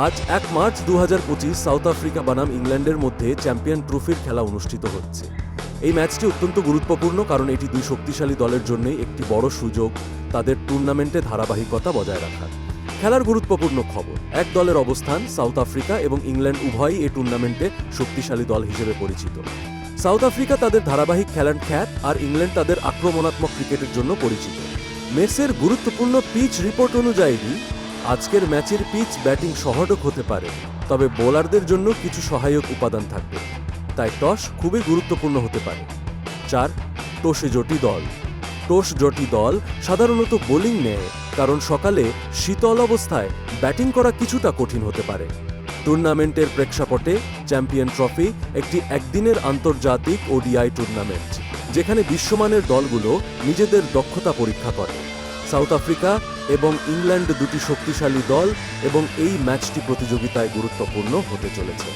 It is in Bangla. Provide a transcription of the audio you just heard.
আজ 1 মার্চ 2025 সাউথ আফ্রিকা বনাম ইংল্যান্ডের মধ্যে চ্যাম্পিয়ন ট্রফির খেলা অনুষ্ঠিত হচ্ছে। এই ম্যাচটি অত্যন্ত গুরুত্বপূর্ণ কারণ এটি দুই শক্তিশালী দলের জন্যই একটি বড় সুযোগ তাদের টুর্নামেন্টে ধারাবাহিকতা বজায় রাখার। খেলার গুরুত্বপূর্ণ খবর, এক দলের অবস্থান সাউথ আফ্রিকা এবং ইংল্যান্ড উভয়ই এই টুর্নামেন্টে শক্তিশালী দল হিসেবে পরিচিত। সাউথ আফ্রিকা তাদের ধারাবাহিক খেলার খ্যাত আর ইংল্যান্ড তাদের আক্রমণাত্মক ক্রিকেটের জন্য পরিচিত। মেসের গুরুত্বপূর্ণ পিচ রিপোর্ট অনুযায়ী আজকের ম্যাচের পিচ ব্যাটিং সহডক হতে পারে, তবে বোলারদের জন্য কিছু সহায়ক উপাদান থাকবে, তাই টস খুবই গুরুত্বপূর্ণ হতে পারে। 4. টসে জটি দল। টস জটি দল সাধারণত বোলিং নেয় কারণ সকালে শীতল অবস্থায় ব্যাটিং করা কিছুটা কঠিন হতে পারে। টুর্নামেন্টের প্রেক্ষাপটে চ্যাম্পিয়ন ট্রফি একটি একদিনের আন্তর্জাতিক ওডিআই টুর্নামেন্ট, যেখানে বিশ্বমানের দলগুলো নিজেদের দক্ষতা পরীক্ষা করে। সাউথ আফ্রিকা এবং ইংল্যান্ড দুটি শক্তিশালী দল এবং এই ম্যাচটি প্রতিযোগিতায় গুরুত্বপূর্ণ হতে চলেছে।